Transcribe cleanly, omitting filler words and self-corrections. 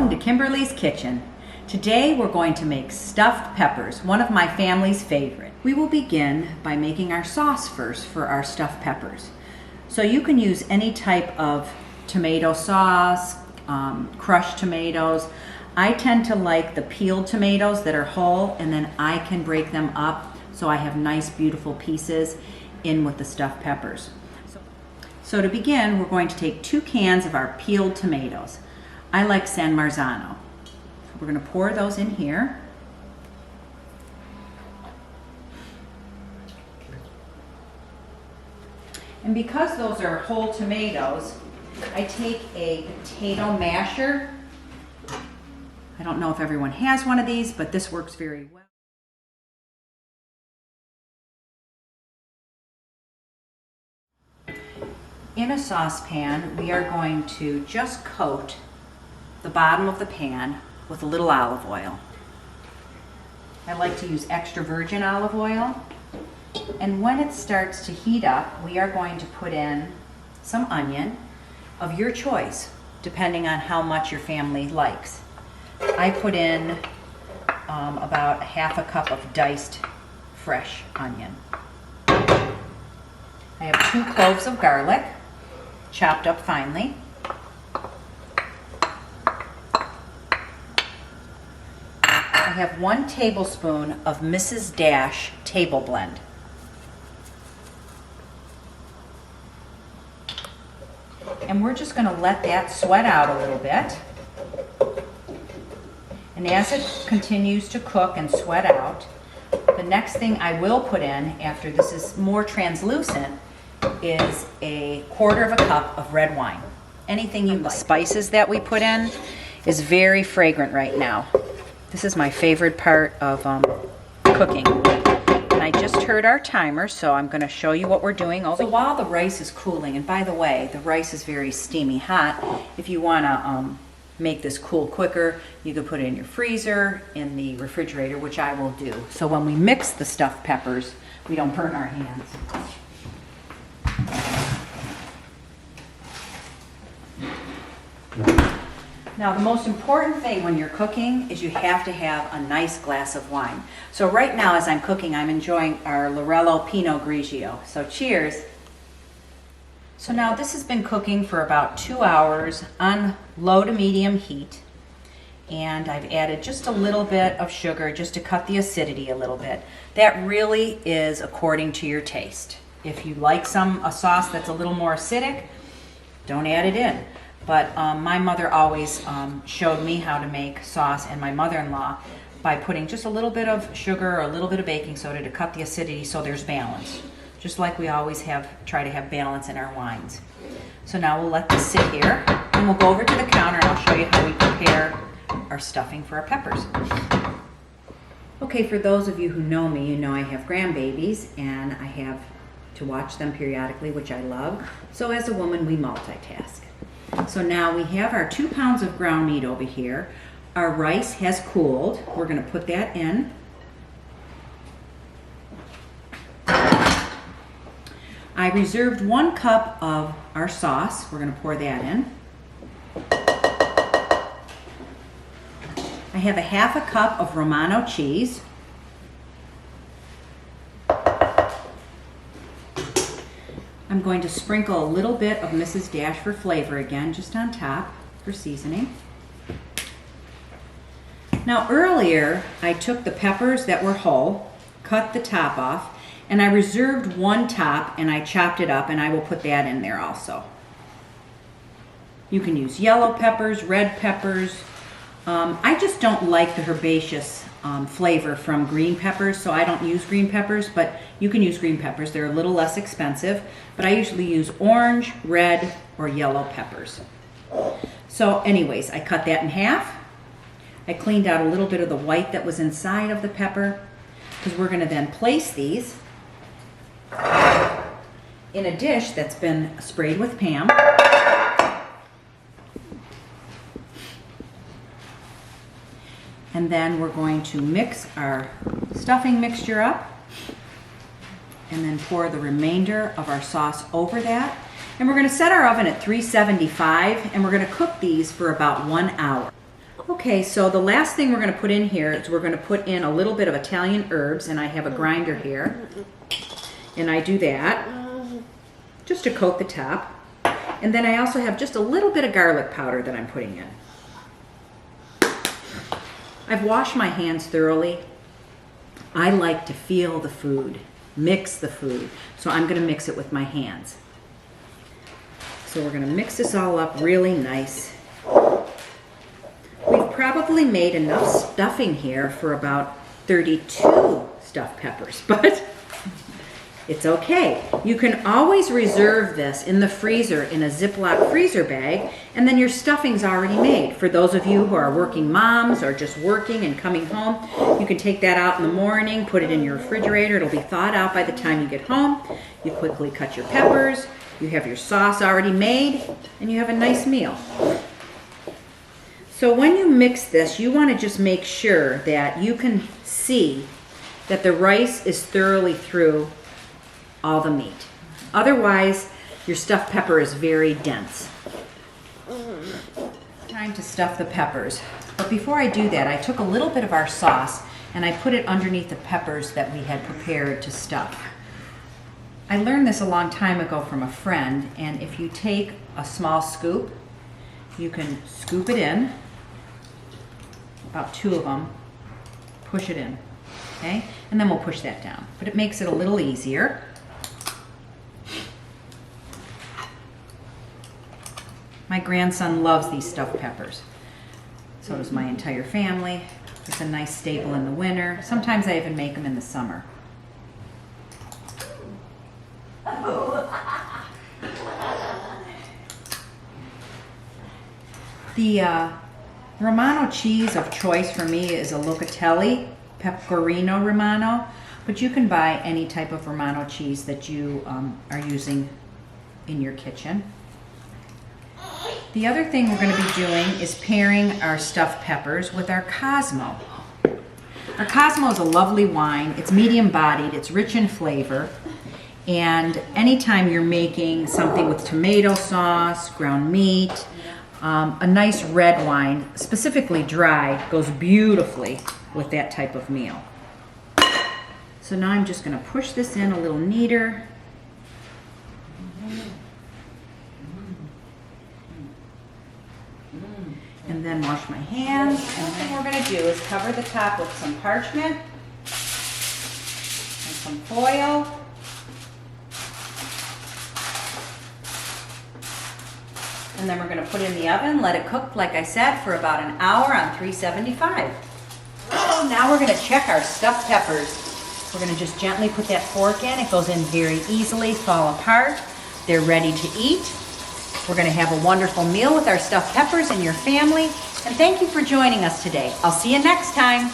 Welcome to Kimberly's Kitchen. Today we're going to make stuffed peppers, one of my family's favorite. We will begin by making our sauce first for our stuffed peppers. So you can use any type of tomato sauce, crushed tomatoes. I tend to like the peeled tomatoes that are whole, and then I can break them up so I have nice beautiful pieces in with the stuffed peppers. So to begin, we're going to take 2 cans of our peeled tomatoes. I like San Marzano. We're going to pour those in here. And because those are whole tomatoes, I take a potato masher. I don't know if everyone has one of these, but this works very well. In a saucepan, we are going to just coat the bottom of the pan with a little olive oil. I like to use extra virgin olive oil. And when it starts to heat up, we are going to put in some onion of your choice, depending on how much your family likes. I put in about 1/2 cup of diced fresh onion. I have 2 cloves of garlic, chopped up finely. I have 1 tablespoon of Mrs. Dash table blend. And we're just going to let that sweat out a little bit. And as it continues to cook and sweat out, the next thing I will put in after this is more translucent is 1/4 cup of red wine. Anything you like. The spices that we put in is very fragrant right now. This is my favorite part of cooking. And I just heard our timer, so I'm going to show you what we're doing. So while the rice is cooling, and by the way, the rice is very steamy hot. If you want to make this cool quicker, you can put it in your freezer, in the refrigerator, which I will do. So when we mix the stuffed peppers, we don't burn our hands. Now, the most important thing when you're cooking is you have to have a nice glass of wine. So right now, as I'm cooking, I'm enjoying our Lorello Pinot Grigio. So cheers. So now this has been cooking for about 2 hours on low to medium heat. And I've added just a little bit of sugar just to cut the acidity a little bit. That really is according to your taste. If you like a sauce that's a little more acidic, don't add it in. But my mother always showed me how to make sauce, and my mother-in-law, by putting just a little bit of sugar or a little bit of baking soda to cut the acidity so there's balance. Just like we always try to have balance in our wines. So now we'll let this sit here, and we'll go over to the counter and I'll show you how we prepare our stuffing for our peppers. Okay, for those of you who know me, you know I have grandbabies, and I have to watch them periodically, which I love. So as a woman, we multitask. So now we have our 2 pounds of ground meat over here. Our rice has cooled. We're going to put that in. I reserved 1 cup of our sauce. We're going to pour that in. I have 1/2 cup of Romano cheese. I'm going to sprinkle a little bit of Mrs. Dash for flavor again, just on top for seasoning. Now earlier, I took the peppers that were whole, cut the top off, and I reserved 1 top and I chopped it up, and I will put that in there also. You can use yellow peppers, red peppers. I just don't like the herbaceous flavor from green peppers, so I don't use green peppers, but you can use green peppers. They're a little less expensive, but I usually use orange, red, or yellow peppers. So anyways, I cut that in half. I cleaned out a little bit of the white that was inside of the pepper, because we're going to then place these in a dish that's been sprayed with Pam. And then we're going to mix our stuffing mixture up and then pour the remainder of our sauce over that. And we're going to set our oven at 375, and we're going to cook these for about 1 hour. Okay, so the last thing we're going to put in here is we're going to put in a little bit of Italian herbs, and I have a grinder here, and I do that just to coat the top. And then I also have just a little bit of garlic powder that I'm putting in. I've washed my hands thoroughly. I like to feel the food, mix the food, so I'm going to mix it with my hands. So we're going to mix this all up really nice. We've probably made enough stuffing here for about 32 stuffed peppers, but it's okay. You can always reserve this in the freezer in a Ziploc freezer bag, and then your stuffing's already made. For those of you who are working moms or just working and coming home, you can take that out in the morning, put it in your refrigerator. It'll be thawed out by the time you get home. You quickly cut your peppers, you have your sauce already made, and you have a nice meal. So when you mix this, you want to just make sure that you can see that the rice is thoroughly through all the meat. Otherwise, your stuffed pepper is very dense. Time to stuff the peppers. But before I do that, I took a little bit of our sauce and I put it underneath the peppers that we had prepared to stuff. I learned this a long time ago from a friend, and if you take a small scoop, you can scoop it in, about 2 of them, push it in, okay? And then we'll push that down. But it makes it a little easier. My grandson loves these stuffed peppers. So does my entire family. It's a nice staple in the winter. Sometimes I even make them in the summer. The Romano cheese of choice for me is a Locatelli Pecorino Romano, but you can buy any type of Romano cheese that you are using in your kitchen. The other thing we're going to be doing is pairing our stuffed peppers with our Cosmo. Our Cosmo is a lovely wine. It's medium bodied, it's rich in flavor, and anytime you're making something with tomato sauce, ground meat, a nice red wine, specifically dry, goes beautifully with that type of meal. So now I'm just going to push this in a little neater. And then wash my hands. And the thing we're going to do is cover the top with some parchment and some foil. And then we're going to put it in the oven, let it cook, like I said, for about an hour on 375. So now we're going to check our stuffed peppers. We're going to just gently put that fork in. It goes in very easily, fall apart. They're ready to eat. We're going to have a wonderful meal with our stuffed peppers and your family. And thank you for joining us today. I'll see you next time.